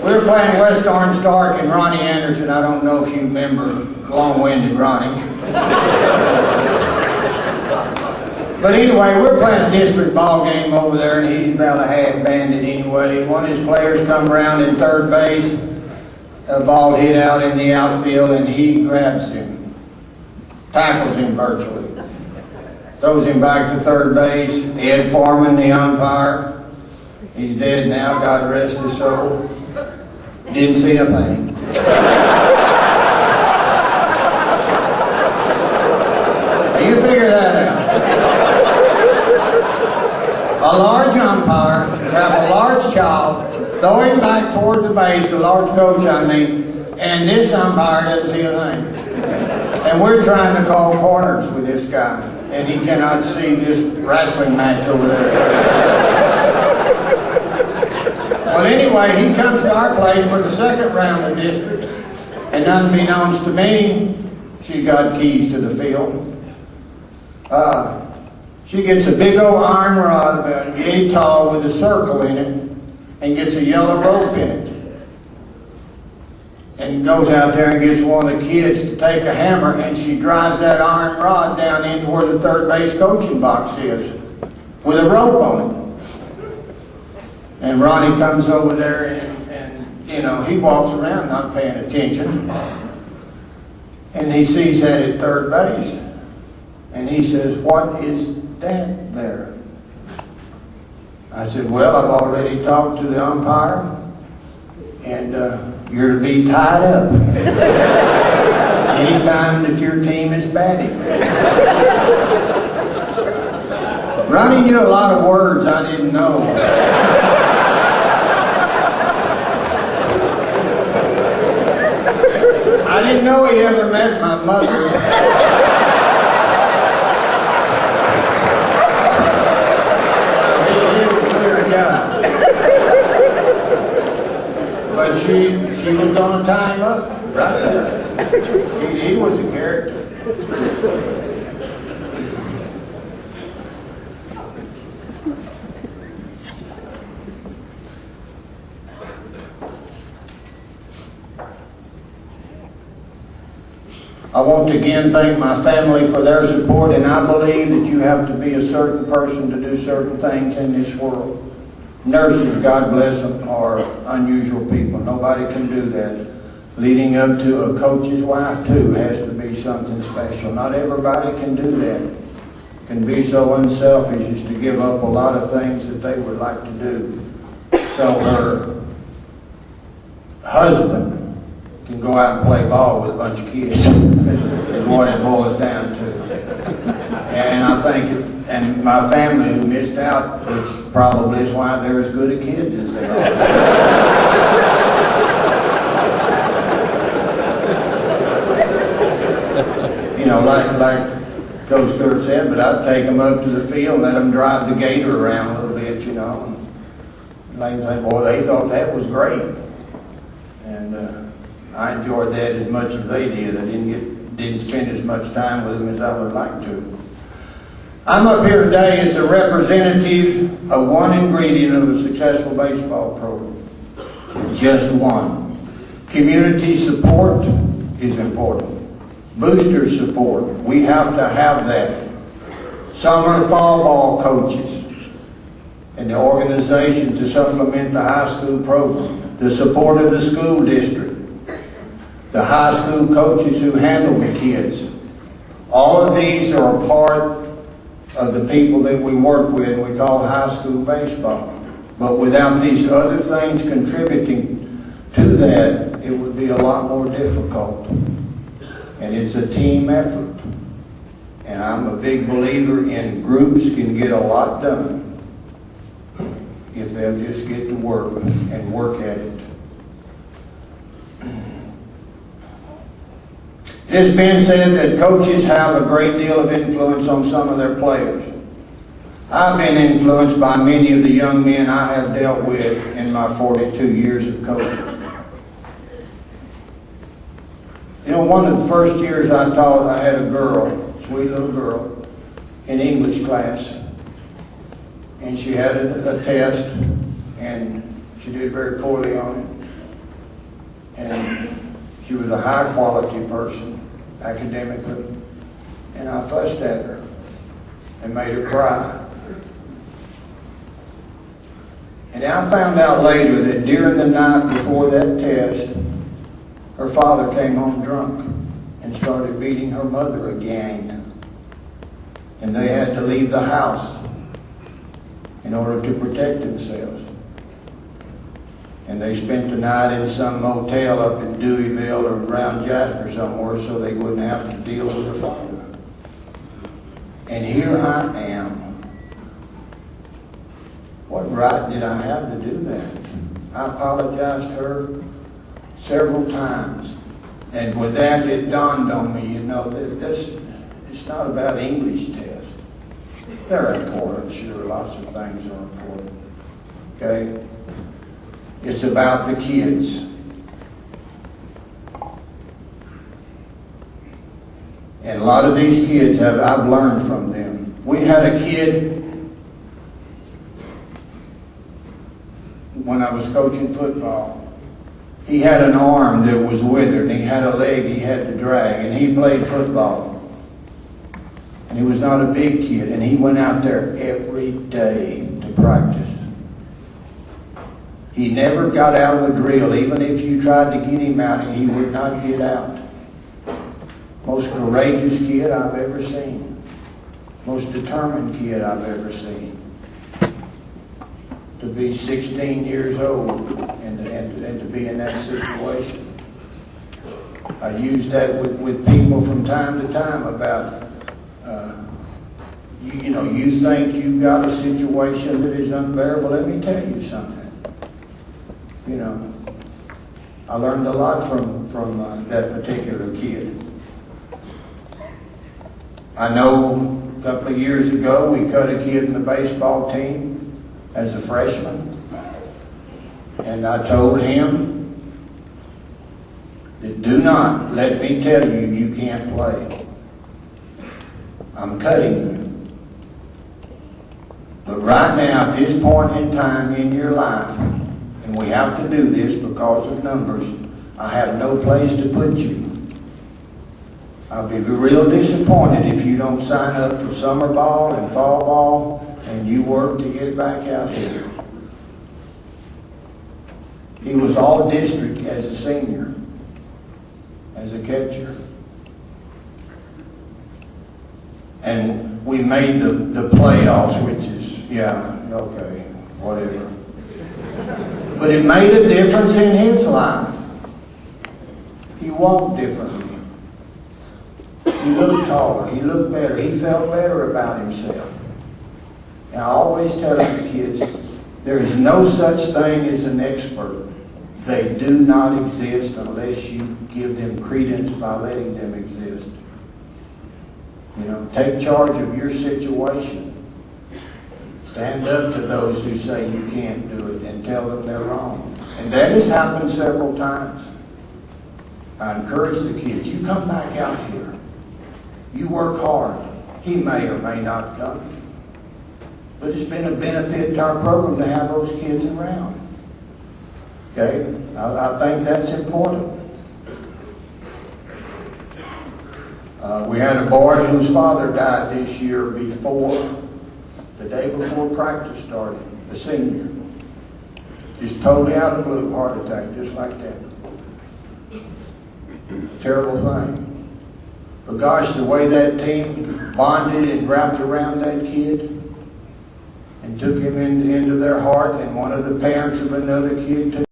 We were playing West Orange Stark and Ronnie Anderson. I don't know if you remember long-winded Ronnie. But anyway, we're playing a district ball game over there, and he's about a half bandit anyway. One of his players come around in third base, a ball hit out in the outfield, and he grabs him, tackles him virtually, throws him back to third base. Ed Foreman, the umpire, he's dead now, God rest his soul. Didn't see a thing. You figure that out. A large umpire have a large child, throw him back toward the base, a large coach I mean, and this umpire doesn't see a thing. And we're trying to call corners with this guy, and he cannot see this wrestling match over there. Well, anyway, he comes to our place for the second round of district, and unbeknownst to me, she's got keys to the field. She gets a big old iron rod about yay tall with a circle in it, and gets a yellow rope in it, and goes out there and gets one of the kids to take a hammer, and she drives that iron rod down into where the third base coaching box is, with a rope on it. And Ronnie comes over there and you know, he walks around not paying attention. And he sees that at third base. And he says, "What is that there?" I said, "Well, I've already talked to the umpire, and you're to be tied up anytime that your team is batting." Ronnie knew a lot of words I didn't know. I didn't know he ever met my mother. He was a clear guy. But she was going to tie him up right there. He was a character. I want to again thank my family for their support, and I believe that you have to be a certain person to do certain things in this world. Nurses, God bless them, are unusual people. Nobody can do that. Leading up to a coach's wife, too, has to be something special. Not everybody can do that. Can be so unselfish as to give up a lot of things that they would like to do. So her husband can go out and play ball with a bunch of kids, is what it boils down to. And I think, and my family who missed out, which probably is why they're as good at kids as they are. You know, like Coach Stewart said, but I'd take them up to the field, let them drive the gator around a little bit, you know. And like they, boy, they thought that was great. And I enjoyed that as much as they did. I didn't spend as much time with them as I would like to. I'm up here today as a representative of one ingredient of a successful baseball program. Just one. Community support is important. Booster support, we have to have that. Summer fall ball coaches and the organization to supplement the high school program. The support of the school district. The high school coaches who handle the kids. All of these are a part of the people that we work with and we call high school baseball. But without these other things contributing to that, it would be a lot more difficult. And it's a team effort. And I'm a big believer in groups can get a lot done if they'll just get to work and work at it. It's been said that coaches have a great deal of influence on some of their players. I've been influenced by many of the young men I have dealt with in my 42 years of coaching. You know, one of the first years I taught, I had a girl, sweet little girl, in English class. And she had a test, and she did very poorly on it. And she was a high quality person, academically. And I fussed at her and made her cry. And I found out later that during the night before that test, her father came home drunk and started beating her mother again. And they had to leave the house in order to protect themselves. And they spent the night in some motel up in Deweyville or around Jasper somewhere so they wouldn't have to deal with their father. And here I am. What right did I have to do that? I apologized to her several times. And with that, it dawned on me, you know, that it's not about English tests. They're important, sure, lots of things are important. Okay? It's about the kids. And a lot of these kids I've learned from them. We had a kid when I was coaching football. He had an arm that was withered, and he had a leg he had to drag, and he played football. And he was not a big kid, and he went out there every day to practice. He never got out of a drill. Even if you tried to get him out, he would not get out. Most courageous kid I've ever seen. Most determined kid I've ever seen. To be 16 years old and to be in that situation. I use that with people from time to time about, you think you've got a situation that is unbearable. Let me tell you something. You know, I learned a lot from that particular kid. I know a couple of years ago we cut a kid in the baseball team as a freshman, and I told him that do not let me tell you you can't play. I'm cutting you. But right now, at this point in time in your life, and we have to do this because of numbers, I have no place to put you. I'll be real disappointed if you don't sign up for summer ball and fall ball and you work to get back out here. He was all district as a senior, as a catcher. And we made the playoffs, which is, yeah, okay, whatever. But it made a difference in his life. He walked differently. He looked taller. He looked better. He felt better about himself. And I always tell the kids, there is no such thing as an expert. They do not exist unless you give them credence by letting them exist. You know, take charge of your situation. Stand up to those who say you can't do it and tell them they're wrong. And that has happened several times. I encourage the kids, you come back out here. You work hard. He may or may not come. But it's been a benefit to our program to have those kids around. Okay? I think that's important. We had a boy whose father died this year the day before practice started, a senior. Just totally out of the blue, heart attack, just like that. Terrible thing. But gosh, the way that team bonded and wrapped around that kid and took him into their heart, and one of the parents of another kid took